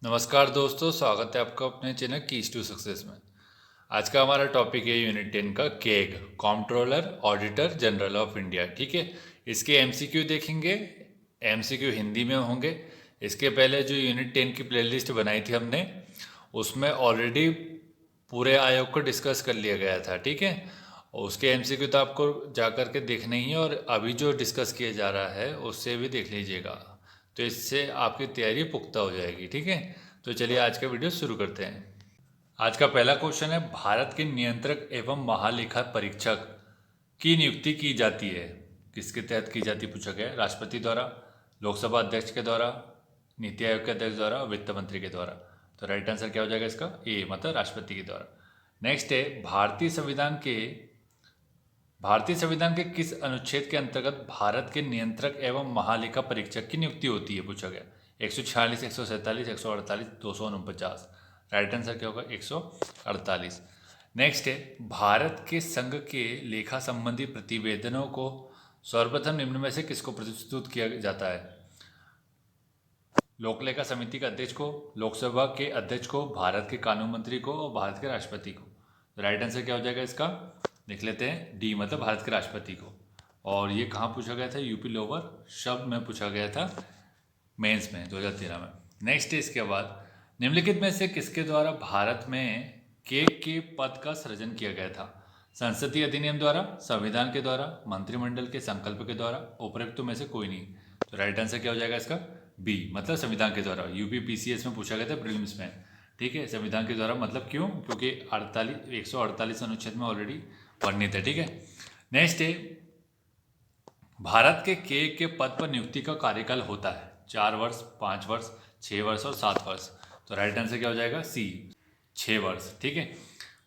नमस्कार दोस्तों, स्वागत है आपका अपने चैनल कीज टू सक्सेस में। आज का हमारा टॉपिक है यूनिट 10 का keg, controller auditor general of India. ठीक है, इसके एमसीक्यू देखेंगे। एमसीक्यू हिंदी में होंगे। इसके पहले जो यूनिट 10 की प्लेलिस्ट बनाई थी हमने, उसमें ऑलरेडी पूरे आयोग को डिस्कस कर लिया गया था। ठीक है, और उसके एमसीक्यू तो आपको जा कर के देखना ही है, और अभी जो डिस्कस किया जा रहा है उससे भी देख लीजिएगा, तो इससे आपकी तैयारी पुख्ता हो जाएगी। ठीक है, तो चलिए आज का वीडियो शुरू करते हैं। आज का पहला क्वेश्चन है, भारत के नियंत्रक एवं महालेखा परीक्षक की नियुक्ति की जाती है, किसके तहत की जाती पूछा गया है। राष्ट्रपति द्वारा, लोकसभा अध्यक्ष के द्वारा, नीति आयोग के अध्यक्ष द्वारा, वित्त मंत्री के द्वारा। तो राइट आंसर क्या हो जाएगा इसका, ए मतलब राष्ट्रपति के द्वारा। नेक्स्ट है, भारतीय संविधान के किस अनुच्छेद के अंतर्गत भारत के नियंत्रक एवं महालेखा परीक्षक की नियुक्ति होती है पूछा गया। 146, 147, 148, 249। राइट आंसर क्या होगा, 148। नेक्स्ट है, भारत के संघ के लेखा संबंधी प्रतिवेदनों को सर्वप्रथम निम्न में से किसको प्रस्तुत किया जाता है। लोक लेखा समिति के अध्यक्ष को, लोकसभा के अध्यक्ष को, भारत के कानून मंत्री को और भारत के राष्ट्रपति को। तो राइट आंसर क्या हो जाएगा इसका, देख लेते हैं, डी मतलब भारत के राष्ट्रपति को। और ये कहाँ पूछा गया था, यूपी लोअर शब्द में पूछा गया था, मेंस में 2013 में। नेक्स्ट है, इसके बाद निम्नलिखित में से किसके द्वारा भारत में के पद का सृजन किया गया था। संसदीय अधिनियम द्वारा, संविधान के द्वारा, मंत्रिमंडल के संकल्प के द्वारा, उपरोक्त में से कोई नहीं। तो राइट आंसर क्या हो जाएगा इसका, बी मतलब संविधान के द्वारा। यूपी पीसीएस में पूछा गया था प्रीलिम्स में। ठीक है, संविधान के द्वारा मतलब क्यों, क्योंकि 148 अनुच्छेद में ऑलरेडी वर्णित है। ठीक है, नेक्स्ट है, भारत के पद पर नियुक्ति का कार्यकाल होता है 4 वर्ष, 5 वर्ष, 6 वर्ष और 7 वर्ष। तो राइट आंसर क्या हो जाएगा, सी 6 वर्ष। ठीक है,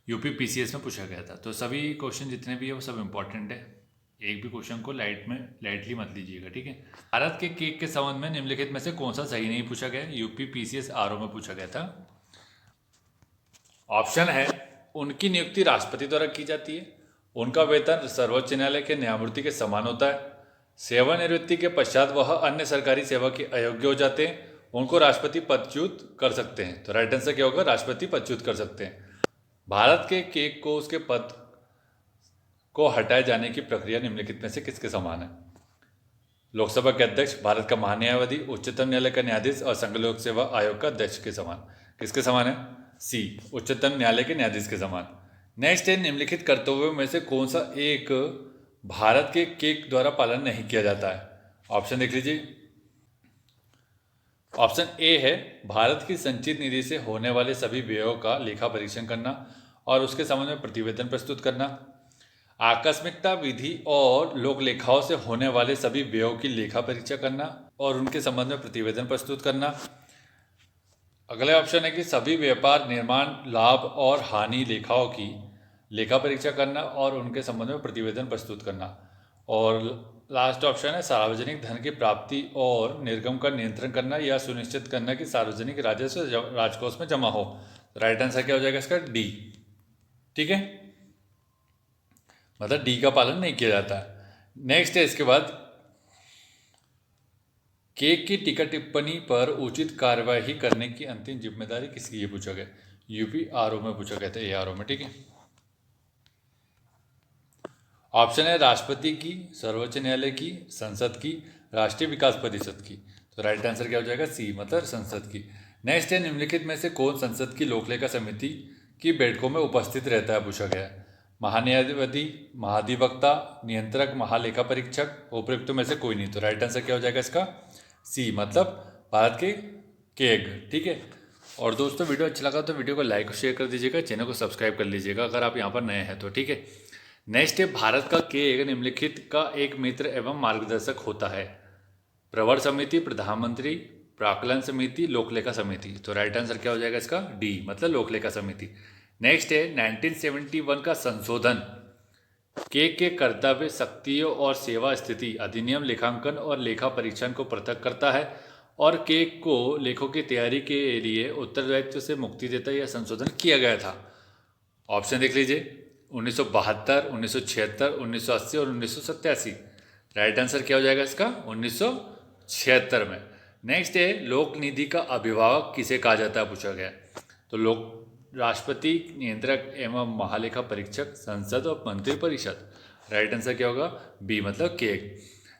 यूपी पीसीएस में पूछा गया था। तो सभी क्वेश्चन जितने भी है वो सब इंपॉर्टेंट है, एक भी क्वेश्चन को लाइटली मत लीजिएगा। ठीक है, भारत के संबंध में निम्नलिखित में से कौन सा सही नहीं पूछा गया, यूपी पीसीएस आरओ में पूछा गया था। ऑप्शन है, उनकी नियुक्ति राष्ट्रपति द्वारा की जाती है, उनका वेतन सर्वोच्च न्यायालय के न्यायमूर्ति के समान होता है, सेवानिवृत्ति के पश्चात वह अन्य सरकारी सेवा के अयोग्य हो जाते हैं, उनको राष्ट्रपति पदच्युत कर सकते हैं। तो राइट आंसर क्या होगा, राष्ट्रपति पदच्युत कर सकते हैं। भारत के को उसके पद को हटाए जाने की प्रक्रिया निम्नलिखित में से किसके समान है। लोकसभा के अध्यक्ष, भारत का महान्यायवादी, उच्चतम न्यायालय का न्यायाधीश और संघ लोक सेवा आयोग का अध्यक्ष के समान। किसके समान है, सी उच्चतम न्यायालय के न्यायाधीश के समान। नेक्स्ट है, निम्नलिखित कर्तव्यों में से कौन सा एक भारत के द्वारा पालन नहीं किया जाता है। ऑप्शन देख लीजिए। ऑप्शन ए है, भारत की संचित निधि से होने वाले सभी व्ययों का लेखा परीक्षण करना और उसके संबंध में प्रतिवेदन प्रस्तुत करना। आकस्मिकता विधि और लोक लेखाओं से होने वाले सभी व्ययों की लेखा परीक्षा करना और उनके संबंध में प्रतिवेदन प्रस्तुत करना। अगले ऑप्शन है कि सभी व्यापार, निर्माण, लाभ और हानि लेखाओं की लेखा परीक्षा करना और उनके संबंध में प्रतिवेदन प्रस्तुत करना। और लास्ट ऑप्शन है, सार्वजनिक धन की प्राप्ति और निर्गम का नियंत्रण करना या सुनिश्चित करना कि सार्वजनिक राजस्व राजकोष में जमा हो। राइट आंसर क्या हो जाएगा इसका, डी। ठीक है, मतलब डी का पालन नहीं किया जाता है। नेक्स्ट है, इसके बाद की टीका टिप्पणी पर उचित कार्यवाही करने की अंतिम जिम्मेदारी किसकी, ये पूछा गया। यूपी आरओ में पूछा गया था, ए आरओ में। ठीक है, ऑप्शन है राष्ट्रपति की, सर्वोच्च न्यायालय की, संसद की, राष्ट्रीय विकास परिषद की। तो राइट आंसर क्या हो जाएगा, सी मतलब संसद की। नेक्स्ट है, निम्नलिखित में से कौन संसद की लोकलेखा समिति की बैठकों में उपस्थित रहता है पूछा गया। महान्यायवादी, महाधिवक्ता, नियंत्रक, महालेखा परीक्षक, उपयुक्त में से कोई नहीं। तो राइट आंसर क्या हो जाएगा इसका, सी मतलब भारत के केग। ठीक है, और दोस्तों वीडियो अच्छा लगा तो वीडियो को लाइक और शेयर कर दीजिएगा, चैनल को सब्सक्राइब कर लीजिएगा अगर आप यहाँ पर नए हैं तो। ठीक है, नेक्स्ट है, भारत का केग निम्नलिखित का एक मित्र एवं मार्गदर्शक होता है। प्रवर समिति, प्रधानमंत्री, प्राक्कलन समिति, लोकलेखा समिति। तो राइट आंसर क्या हो जाएगा इसका, डी मतलब लोकलेखा समिति। नेक्स्ट है, 1971 का संशोधन के कर्तव्य, शक्तियों और सेवा स्थिति अधिनियम लेखांकन और लेखा परीक्षण को पृथक करता है और को लेखों की तैयारी के लिए उत्तरदायित्व से मुक्ति देता है। यह संशोधन किया गया था। ऑप्शन देख लीजिए, 1972, 1976, 1980 और 1987। राइट आंसर क्या हो जाएगा इसका, 1976 में। नेक्स्ट है लोक निधि का अभिभावक किसे कहा जाता है, पूछा गया। तो लोक राष्ट्रपति, नियंत्रक एवं महालेखा परीक्षक, संसद और मंत्रिपरिषद। राइट आंसर क्या होगा, बी मतलब केक।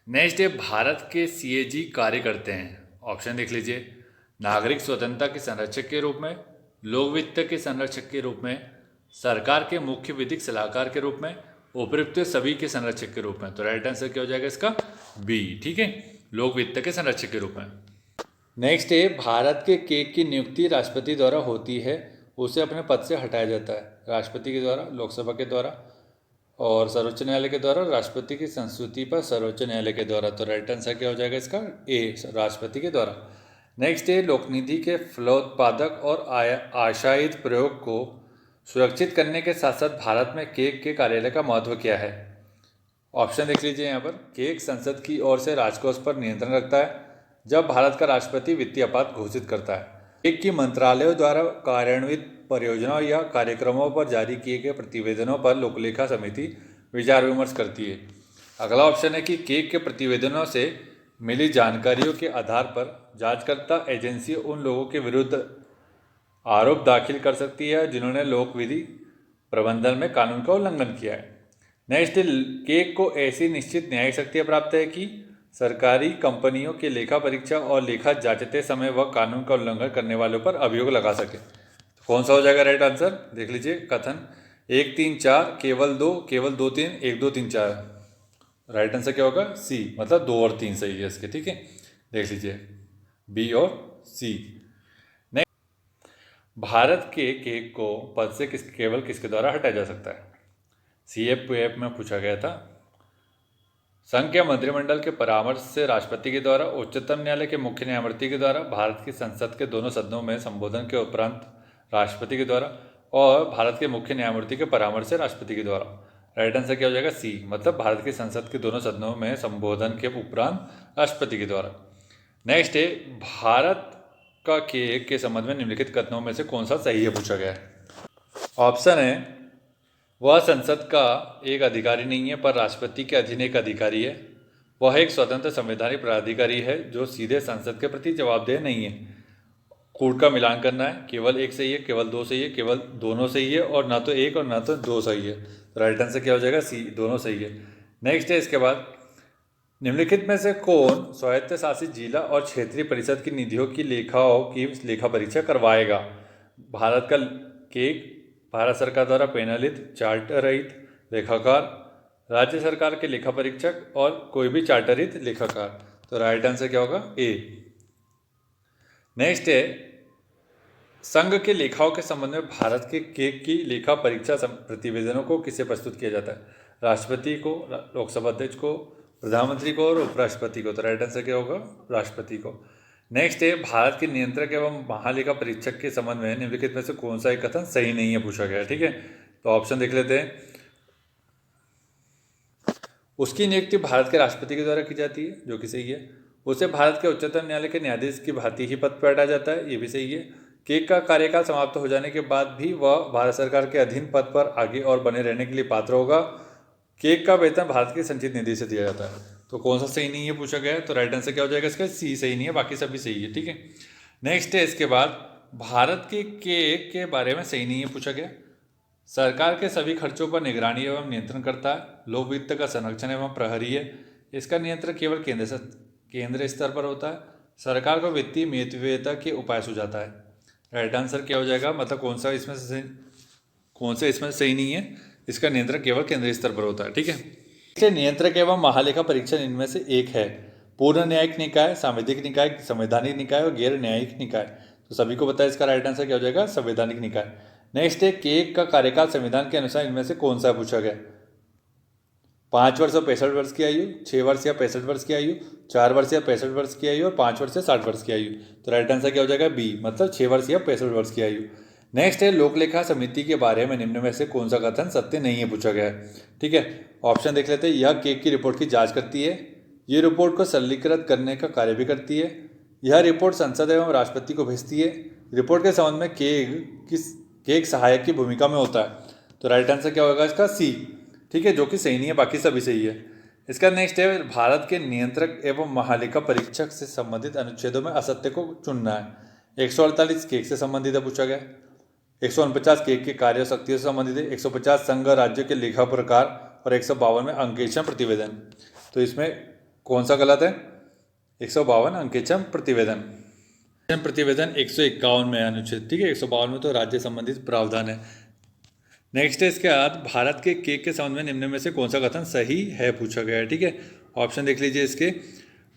नेक्स्ट है भारत के सीएजी कार्य करते हैं। ऑप्शन देख लीजिए, नागरिक स्वतंत्रता के संरक्षक के रूप में, लोक वित्त के संरक्षक के रूप में, सरकार के मुख्य विधिक सलाहकार के रूप में, उपयुक्त सभी के संरक्षक के रूप में। तो राइट आंसर क्या हो जाएगा इसका, बी। ठीक है, लोक वित्त के संरक्षक के रूप में। नेक्स्ट है भारत के केक की नियुक्ति राष्ट्रपति द्वारा होती है, उसे अपने पद से हटाया जाता है। राष्ट्रपति के द्वारा, लोकसभा के द्वारा और सर्वोच्च न्यायालय के द्वारा, राष्ट्रपति की संस्तुति पर सर्वोच्च न्यायालय के द्वारा। तो राइट आंसर क्या हो जाएगा इसका, ए, राष्ट्रपति के द्वारा। नेक्स्ट है लोकनिधि के फलोत्पादक और आशायित प्रयोग को सुरक्षित करने के साथ साथ भारत में केक के कार्यालय का महत्व क्या है। ऑप्शन देख लीजिए यहाँ पर, केक संसद की ओर से राजकोष पर नियंत्रण रखता है जब भारत का राष्ट्रपति वित्तीय आपात घोषित करता है। केक की मंत्रालयों द्वारा कार्यान्वित परियोजनाओं या कार्यक्रमों पर जारी किए गए प्रतिवेदनों पर लोकलेखा समिति विचार विमर्श करती है। अगला ऑप्शन है कि केक के प्रतिवेदनों से मिली जानकारियों के आधार पर जांचकर्ता एजेंसी उन लोगों के विरुद्ध आरोप दाखिल कर सकती है जिन्होंने लोक विधि प्रबंधन में कानून का उल्लंघन किया है। नेक्स्ट, केक को ऐसी निश्चित न्यायिक शक्तियाँ प्राप्त है कि सरकारी कंपनियों के लेखा परीक्षा और लेखा जांचते समय वह कानून का उल्लंघन करने वालों पर अभियोग लगा सके। तो कौन सा हो जाएगा राइट आंसर, देख लीजिए कथन 1, 3, 4, केवल 2, केवल 2, 3, 1, 2, 3, 4। राइट आंसर क्या होगा, सी, मतलब 2 और 3 सही है इसके। ठीक है, देख लीजिए बी और सी। नेक्स्ट, भारत के केक को पद से केवल किसके द्वारा हटाया जा सकता है। सीएपीएफ में पूछा गया था। संघ के मंत्रिमंडल के परामर्श से, राष्ट्रपति के द्वारा, उच्चतम न्यायालय के मुख्य न्यायमूर्ति के द्वारा, भारत की संसद के दोनों सदनों में संबोधन के उपरांत राष्ट्रपति के द्वारा और भारत के मुख्य न्यायमूर्ति के परामर्श से राष्ट्रपति के द्वारा। राइट आंसर क्या हो जाएगा, सी, मतलब भारत की संसद के दोनों सदनों में संबोधन के उपरांत राष्ट्रपति के द्वारा। नेक्स्ट है भारत का केक के संबंध में निम्नलिखित कथनों में से कौन सा सही है, पूछा गया है। ऑप्शन है, वह संसद का एक अधिकारी नहीं है पर राष्ट्रपति के अधीन एक अधिकारी है। वह एक स्वतंत्र संवैधानिक प्राधिकारी है जो सीधे संसद के प्रति जवाबदेह नहीं है। कूट का मिलान करना है, केवल एक सही है, केवल 2 सही है, केवल दोनों सही है और ना तो 1 और ना तो 2 सही है। तो राइट आंसर क्या हो जाएगा, सी, दोनों सही है। नेक्स्ट है, इसके बाद निम्नलिखित में से कौन स्वायत्त शासित जिला और क्षेत्रीय परिषद की निधियों की लेखाओं की लेखा परीक्षा करवाएगा। भारत का केक भारत सरकार द्वारा पैनलित, चार्टर रहित लेखाकार, राज्य सरकार के लेखा परीक्षक और कोई भी चार्टरित लेखाकार। तो राइट आंसर क्या होगा, ए। नेक्स्ट है, संघ के लेखाओं के संबंध में भारत के केक की लेखा परीक्षा प्रतिवेदनों को किसे प्रस्तुत किया जाता है। राष्ट्रपति को, लोकसभा अध्यक्ष को, प्रधानमंत्री को और उपराष्ट्रपति को। तो राइट आंसर क्या होगा, राष्ट्रपति को। नेक्स्ट है, भारत के नियंत्रक एवं महालेखा परीक्षक के संबंध में निम्नलिखित में से कौन सा एक कथन सही नहीं है, पूछा गया है। ठीक है, तो ऑप्शन देख लेते हैं। उसकी नियुक्ति भारत के राष्ट्रपति के द्वारा की जाती है, जो कि सही है। उसे भारत के उच्चतम न्यायालय के न्यायाधीश की भांति ही पद पर हटाया जाता है, ये भी सही है। केक का कार्यकाल समाप्त हो जाने के बाद भी वह भारत सरकार के अधीन पद पर आगे और बने रहने के लिए पात्र होगा। केक का वेतन भारत की संचित निधि से दिया जाता है। तो कौन सा सही नहीं है, पूछा गया है। तो राइट आंसर क्या हो जाएगा इसका, सी सही नहीं है, बाकी सभी सही है। ठीक है, नेक्स्ट है, इसके बाद भारत के केक के बारे में सही नहीं है, पूछा गया। सरकार के सभी खर्चों पर निगरानी एवं नियंत्रण करता है। लोक वित्त का संरक्षण एवं प्रहरी है। इसका नियंत्रण केवल केंद्र स्तर पर होता है। सरकार को वित्तीय मितव्ययता के उपाय सुझाता है। राइट आंसर क्या हो जाएगा, मतलब कौन सा इसमें सही नहीं है, इसका नियंत्रण केवल केंद्रीय स्तर पर होता है। ठीक है, इसलिए नियंत्रक एवं महालेखा परीक्षण इनमें से एक है। पूर्ण न्यायिक निकाय, सांविधिक निकाय, संवैधानिक निकाय और गैर न्यायिक निकाय। तो सभी को पता है इसका राइट आंसर क्या हो जाएगा, संवैधानिक निकाय। नेक्स्ट है, केक का कार्यकाल संविधान के अनुसार इनमें से कौन सा पूछा गया। 5 वर्ष और 65 वर्ष की आयु, 6 वर्ष या 65 वर्ष की आयु, 4 वर्ष या 65 वर्ष की आयु और 5 वर्ष या 60 वर्ष की आयु। तो राइट आंसर क्या हो जाएगा, बी, मतलब 6 वर्ष या 65 वर्ष की आयु। नेक्स्ट है, लोकलेखा समिति के बारे में निम्न में से कौन सा कथन सत्य नहीं है, पूछा गया है। ठीक है, ऑप्शन देख लेते हैं। यह केक की रिपोर्ट की जांच करती है। ये रिपोर्ट को सरलीकृत करने का कार्य भी करती है। यह रिपोर्ट संसद एवं राष्ट्रपति को भेजती है। रिपोर्ट के संबंध में केक सहायक की भूमिका में होता है। तो राइट आंसर क्या होगा इसका, सी। ठीक है, जो कि सही नहीं है, बाकी सभी सही है। इसका नेक्स्ट है भारत के नियंत्रक एवं महालेखा परीक्षक से संबंधित अनुच्छेदों में असत्य को चुनना है। 148 केक से संबंधित है पूछा गया। 149 केक के कार्य और शक्तियों से संबंधित है। 150 संघ राज्यों के लेखा प्रकार और 152 में अंकेक्षण प्रतिवेदन। तो इसमें कौन सा गलत है? 152 अंकेक्षण प्रतिवेदन। प्रतिवेदन 151 में अनुच्छेद, ठीक है। 152 में तो राज्य संबंधित प्रावधान है। नेक्स्ट है इसके बाद भारत के केक के संबंध में निम्न में से कौन सा कथन सही है पूछा गया है, ठीक है। ऑप्शन देख लीजिए इसके।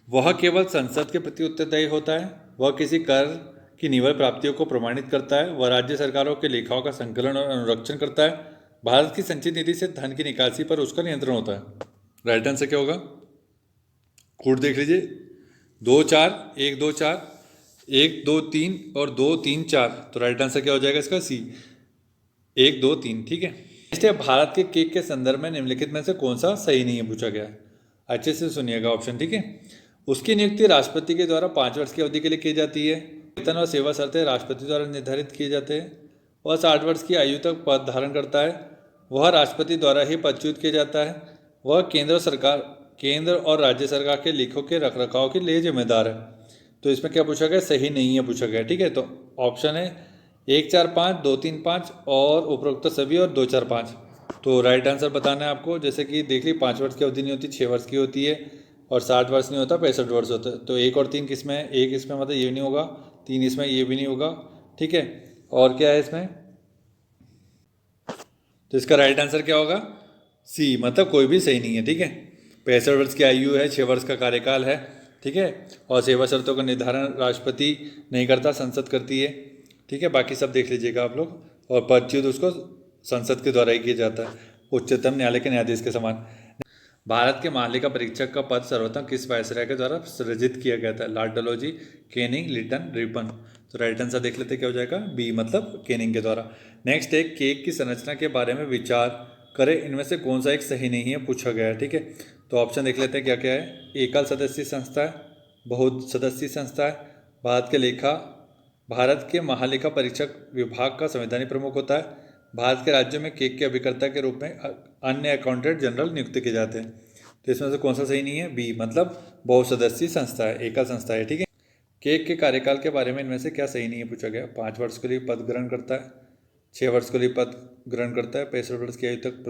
वह केवल संसद के प्रति उत्तरदायी होता है, वह किसी कर की निवल प्राप्तियों को प्रमाणित करता है, वह राज्य सरकारों के लेखाओं का संकलन और अनुरक्षण करता है, भारत की संचित निधि से धन की निकासी पर उसका नियंत्रण होता है। राइट आंसर क्या होगा? कोड देख लीजिए, 2 4 1 2 4 1 2 3 और 2 3 4। तो राइट आंसर क्या हो जाएगा इसका? सी, 1 2 3, ठीक है। इसलिए भारत के केक के संदर्भ में निम्नलिखित में से कौन सा सही नहीं है पूछा गया। अच्छे से सुनिएगा ऑप्शन, ठीक है। उसकी नियुक्ति राष्ट्रपति के द्वारा 5 वर्ष की अवधि के लिए की जाती है। वेतन और सेवा शर्तें राष्ट्रपति द्वारा निर्धारित किए जाते हैं। वह 60 वर्ष की आयु तक पद धारण करता है। वह राष्ट्रपति द्वारा ही पदच्युत किया जाता है। वह केंद्र और राज्य सरकार के लेखों के रखरखाव के लिए जिम्मेदार है। तो इसमें क्या पूछा गया? सही नहीं है पूछा गया, ठीक है। तो ऑप्शन है 1 4 5 2 3 5 और उपरोक्त सभी और 2 4 5। तो राइट आंसर बताना है आपको। जैसे कि देख ली, 5 वर्ष की अवधि नहीं होती, 6 वर्ष की होती है, और 60 वर्ष नहीं होता, 65 वर्ष होता है। तो 1 और 3 किस में है? 1 इसमें मतलब ये नहीं होगा, 3 इसमें ये भी नहीं होगा, ठीक है। और क्या है इसमें? तो इसका राइट आंसर क्या होगा? सी, मतलब कोई भी सही नहीं है, ठीक है। 65 वर्ष की आयु है, 6 वर्ष का कार्यकाल है, ठीक है। और सेवा शर्तों का निर्धारण राष्ट्रपति नहीं करता, संसद करती है, ठीक है। बाकी सब देख लीजिएगा आप लोग। और पदच्युत उसको संसद के द्वारा ही किया जाता है, उच्चतम न्यायालय के न्यायाधीश के समान। भारत के महालेखा परीक्षक का पद सर्वप्रथम किस वायसराय के द्वारा सृजित किया गया था? Lord Dalhousie, Canning, Lytton, Ripon. तो राइट आंसर देख लेते क्या हो जाएगा? बी, मतलब केनिंग के द्वारा। नेक्स्ट है केक की संरचना के बारे में विचार करें, इनमें से कौन सा एक सही नहीं है पूछा गया है, ठीक है। तो ऑप्शन देख लेते हैं क्या क्या है। एकल सदस्यीय संस्था है, बहुत सदस्यीय संस्था है, भारत के महालेखा परीक्षक विभाग का संवैधानिक प्रमुख होता है, भारत के राज्यों में केक के अभिकर्ता के रूप में अन्य अकाउंटेंट जनरल नियुक्त किए जाते हैं। तो इसमें से कौन सा सही नहीं है? बी, मतलब बहुसदस्यीय संस्था है, एकल संस्था है, ठीक है। केक के कार्यकाल के बारे में इनमें से क्या सही नहीं है पूछा गया। 5 वर्ष के लिए पद ग्रहण करता है, 6 वर्ष के लिए पद ग्रहण करता है, 65 वर्ष की आयु तक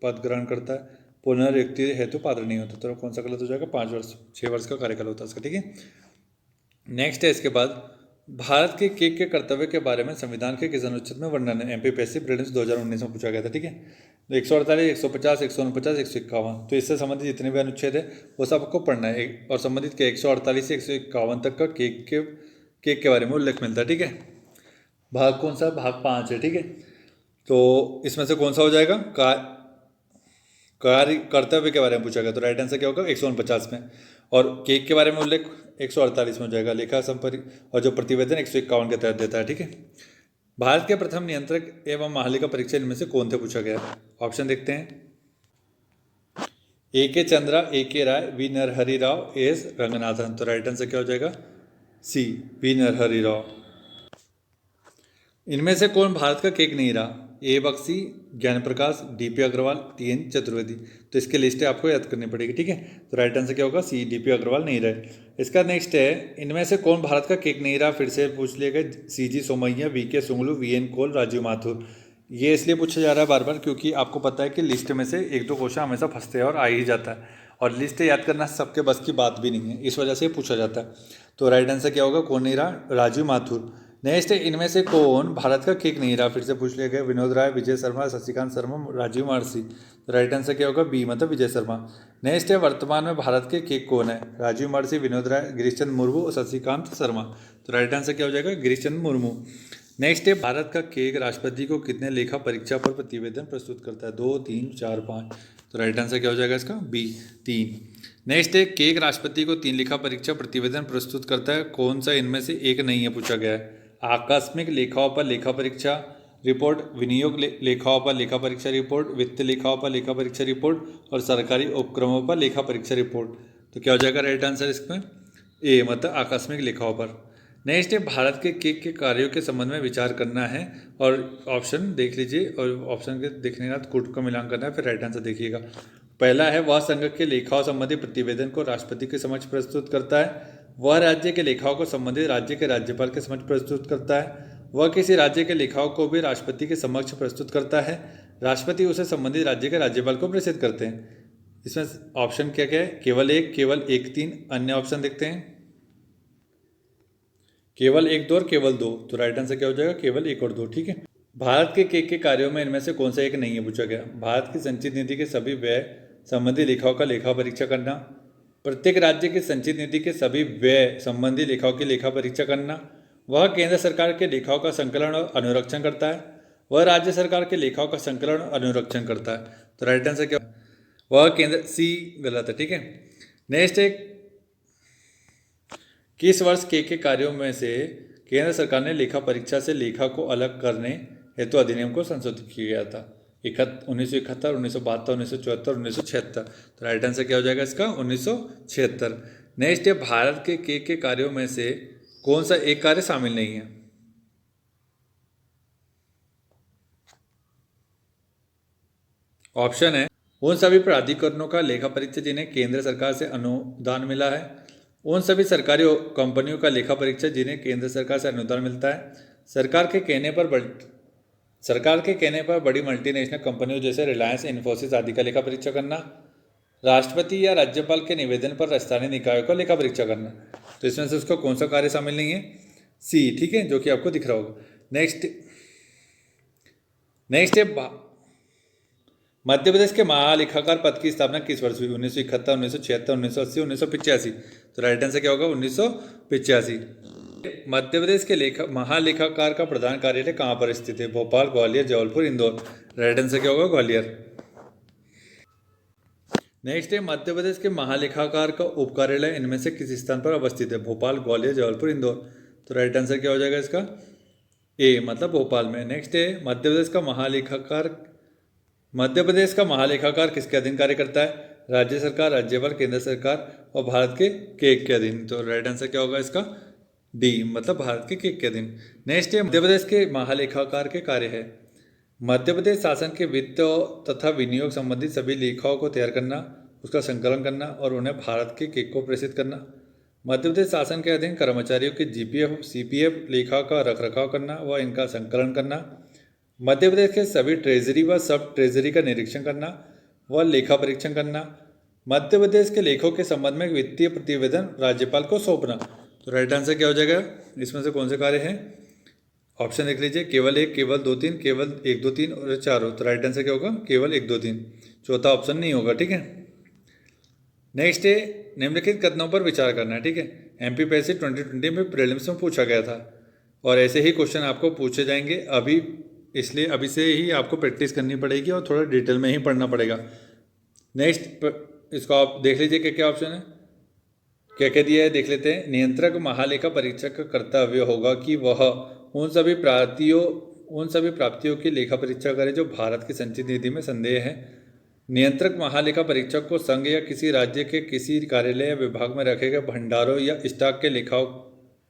पद ग्रहण करता है, पुनर्नियुक्ति हेतु पात्र नहीं होता। तो कौन सा गलत हो जाएगा? 5 वर्ष, 6 वर्ष का कार्यकाल होता है उसका, ठीक है। नेक्स्ट है इसके बाद, भारत के केक के कर्तव्य के बारे में संविधान के किस अनुच्छेद में वर्णन है? एमपीपीएससी प्रीलिम्स 2019 में पूछा गया था, ठीक है। तो 148 150 149 151। तो इससे संबंधित जितने भी अनुच्छेद है वो सब आपको पढ़ना है। और संबंधित के 148 से 151 तक का केक के बारे में उल्लेख मिलता है, ठीक है। भाग कौन सा? भाग 5 है, ठीक है। तो इसमें से कौन सा हो जाएगा? कार्य कर्तव्य के बारे में पूछा गया। तो राइट आंसर क्या होगा? 149 में। और केक के बारे में उल्लेख 148 में हो जाएगा। लेखा संपर्क और जो प्रतिवेदन 151 के तहत देता है, ठीक है। भारत के प्रथम नियंत्रक एवं महालेखा परीक्षक इनमें से कौन थे पूछा गया। ऑप्शन देखते हैं। ए के चंद्रा, ए के राय, वी नरहरि राव, एस रंगनाथन। तो राइट आंसर क्या हो जाएगा? सी, वी नरहरि राव। इनमें से कौन भारत का केक नहीं रहा? A Bakshi, Gyan Prakash, DP Agarwal, T N Chaturvedi. तो इसके लिस्ट आपको याद करनी पड़ेगी, ठीक है। तो राइट आंसर क्या होगा? सी, डीपी अग्रवाल नहीं रहे। इसका नेक्स्ट है, इनमें से कौन भारत का केक नहीं रहा? फिर से पूछ लिया गया। सी जी सोमैया, वी के सुंगलू, वी एन कोल, राजीव माथुर। ये इसलिए पूछा जा रहा है बार बार क्योंकि आपको पता है कि लिस्ट में से 1-2 क्वेश्चन हमेशा फंसते हैं और आ ही जाता है, और लिस्ट याद करना सबके बस की बात भी नहीं है, इस वजह से पूछा जाता है। तो राइट आंसर क्या होगा? कौन नहीं रहा? राजीव माथुर। नेक्स्ट है, इनमें से कौन भारत का केक नहीं रहा? फिर से पूछ लिया गया। विनोद राय, विजय शर्मा, शशिकांत शर्मा, राजीव महर्षि। तो राइट आंसर क्या होगा? बी, मतलब विजय शर्मा। नेक्स्ट है, वर्तमान में भारत के केक कौन है? राजीव महर्षि, विनोद राय, गिरीश चंद्र मुर्मू, शशिकांत शर्मा। तो राइट आंसर क्या हो जाएगा? गिरीश चंद्र मुर्मू। नेक्स्ट है, भारत का केक राष्ट्रपति को कितने लेखा परीक्षा पर प्रतिवेदन प्रस्तुत करता है? 2 3 4 5। तो राइट आंसर क्या हो जाएगा इसका? बी, 3। नेक्स्ट है, केक राष्ट्रपति को 3 लेखा परीक्षा प्रतिवेदन प्रस्तुत करता है, कौन सा इनमें से एक नहीं है पूछा गया है। आकस्मिक लेखाओं पर लेखा परीक्षा रिपोर्ट, विनियोग लेखाओं पर लेखा परीक्षा रिपोर्ट, वित्त लेखाओं पर लेखा परीक्षा रिपोर्ट और सरकारी उपक्रमों पर लेखा परीक्षा रिपोर्ट। तो क्या हो जाएगा राइट आंसर इसमें? ए, मतलब आकस्मिक लेखाओं पर। नेक्स्ट है, भारत के केक के कार्यों के संबंध में विचार करना है, और ऑप्शन देख लीजिए, और ऑप्शन के देखने के बाद कोड का मिलान करना है, फिर राइट आंसर देखिएगा। पहला है वह संघ के लेखाओं संबंधी प्रतिवेदन को राष्ट्रपति के समक्ष प्रस्तुत करता है, वह राज्य के लेखाओं को संबंधित राज्य के राज्यपाल के समक्ष प्रस्तुत करता है, वह किसी राज्य के लेखाओं को भी राष्ट्रपति के समक्ष प्रस्तुत करता है, राष्ट्रपति उसे संबंधित राज्य के राज्यपाल को प्रेषित करते हैं। इसमें ऑप्शन क्या क्या है? केवल एक, 3। अन्य ऑप्शन देखते हैं। केवल 1, 2 और केवल 2। तो राइट आंसर क्या हो जाएगा? केवल 1 और 2। ठीक है। भारत के कार्यों में इनमें से कौन सा एक नहीं है पूछा गया। भारत की संचित निधि के सभी व्यय संबंधी लेखाओं का लेखा परीक्षा करना, प्रत्येक राज्य की संचित निधि के सभी व्यय संबंधी लेखाओं की लेखा परीक्षा करना, वह केंद्र सरकार के लेखाओं का संकलन और अनुरक्षण करता है, वह राज्य सरकार के लेखाओं का संकलन और अनुरक्षण करता है। तो राइट आंसर क्या? वह केंद्र, सी गलत है। ठीक है। नेक्स्ट है, किस वर्ष के कार्यों में से केंद्र सरकार ने लेखा परीक्षा से लेखा को अलग करने हेतु अधिनियम को संशोधित किया गया था? 1971, 1972, 1974, 1976। तो राइट आंसर क्या हो जाएगा इसका? 1976। नेक्स्ट है, भारत के कार्यों में से कौन सा एक कार्य शामिल नहीं है? ऑप्शन है, उन सभी प्राधिकरणों का लेखा परीक्षा जिन्हें केंद्र सरकार से अनुदान मिला है, उन सभी सरकारी कंपनियों का लेखा परीक्षा जिन्हें केंद्र सरकार से अनुदान मिलता है, सरकार के कहने पर बड़ी मल्टीनेशनल कंपनियों जैसे रिलायंस, इन्फोसिस आदि का लेखा परीक्षा करना, राष्ट्रपति या राज्यपाल के निवेदन पर स्थानीय निकायों का लेखा परीक्षा करना। तो इसमें से उसका कौन सा कार्य शामिल नहीं है? सी। ठीक है, जो कि आपको दिख रहा होगा। नेक्स्ट है, मध्य प्रदेश के महालेखाकार पद की स्थापना किस वर्ष हुई? 1971, 1976, 1980, 1985। तो राइट आंसर क्या होगा? 1985। मध्य प्रदेश के महालेखाकार का प्रधान कार्यालय कहाँ पर स्थित है? भोपाल, ग्वालियर, जबलपुर, इंदौर। राइट आंसर क्या होगा? ग्वालियर। नेक्स्ट है, मध्य प्रदेश के महालेखाकार का उप कार्यालय इनमें से किस स्थान पर अवस्थित है? भोपाल, ग्वालियर, जबलपुर, इंदौर। तो राइट आंसर क्या हो जाएगा इसका? ए, मतलब भोपाल में। नेक्स्ट है, मध्य प्रदेश का महालेखाकार किसके अधीन कार्य करता है? राज्य सरकार, राज्यपाल, केंद्र सरकार और भारत के अधीन। तो राइट आंसर क्या होगा इसका? डी, मतलब भारत के अधीन। नेक्स्ट है, मध्य प्रदेश के महालेखाकार के कार्य है मध्य प्रदेश शासन के वित्त तथा विनियोग संबंधित सभी लेखाओं को तैयार करना, उसका संकलन करना और उन्हें भारत के को प्रेषित करना, मध्य प्रदेश शासन के अधीन कर्मचारियों के जीपीएफ, सीपीएफ लेखा का रखरखाव करना व इनका संकलन करना, मध्य प्रदेश के सभी ट्रेजरी व सब ट्रेजरी का निरीक्षण करना व लेखा परीक्षण करना, मध्य प्रदेश के लेखों के संबंध में वित्तीय प्रतिवेदन राज्यपाल को सौंपना। तो राइट आंसर क्या हो जाएगा? इसमें से कौन से कार्य हैं? ऑप्शन देख लीजिए, केवल 1, केवल 2, 3, केवल 1, 2, 3 और 4 हो। तो राइट आंसर क्या होगा? केवल 1, 2, 3। चौथा ऑप्शन नहीं होगा। ठीक है। नेक्स्ट है, निम्नलिखित कथनों पर विचार करना है। ठीक है। एमपीएससी 2020 में प्रीलिम्स में पूछा गया था और ऐसे ही क्वेश्चन आपको पूछे जाएंगे अभी, इसलिए अभी से ही आपको प्रैक्टिस करनी पड़ेगी और थोड़ा डिटेल में ही पढ़ना पड़ेगा। नेक्स्ट, इसको आप देख लीजिए क्या क्या ऑप्शन है, क्या क्या दिया है, देख लेते हैं। नियंत्रक महालेखा परीक्षक का कर्तव्य होगा कि वह उन सभी प्राप्तियों की लेखा परीक्षा करे जो भारत की संचित निधि में संदेह है। नियंत्रक महालेखा परीक्षक को संघ या किसी राज्य के किसी कार्यालय या विभाग में रखे गए भंडारों या स्टॉक के लेखाओं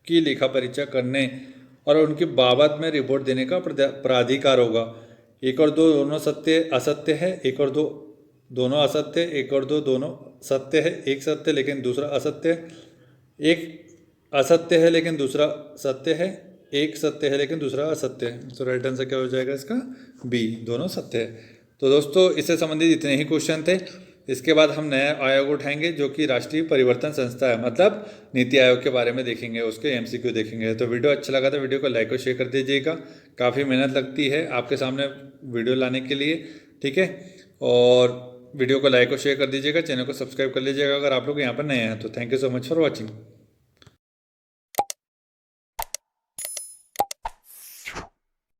की लेखा परीक्षा करने और उनकी बाबत में रिपोर्ट देने का प्राधिकार होगा। 1 और 2 दोनों असत्य है, 1 और 2 दोनों असत्य है, 1 और 2 दोनों सत्य है, एक सत्य लेकिन दूसरा असत्य है, एक असत्य है लेकिन दूसरा सत्य है, एक सत्य है लेकिन दूसरा असत्य है। तो राइट आंसर क्या हो जाएगा इसका? बी, दोनों सत्य है। तो दोस्तों, इससे संबंधित इतने ही क्वेश्चन थे। इसके बाद हम नया आयोग उठाएंगे जो कि राष्ट्रीय परिवर्तन संस्था है, मतलब नीति आयोग के बारे में देखेंगे, उसके एमसीक्यू देखेंगे। तो वीडियो अच्छा लगा तो वीडियो को लाइक और शेयर कर दीजिएगा। काफ़ी मेहनत लगती है आपके सामने वीडियो लाने के लिए। ठीक है। और वीडियो को लाइक और शेयर कर दीजिएगा, चैनल को सब्सक्राइब कर लीजिएगा अगर आप लोग यहाँ पर नए हैं तो। Thank you so much for watching.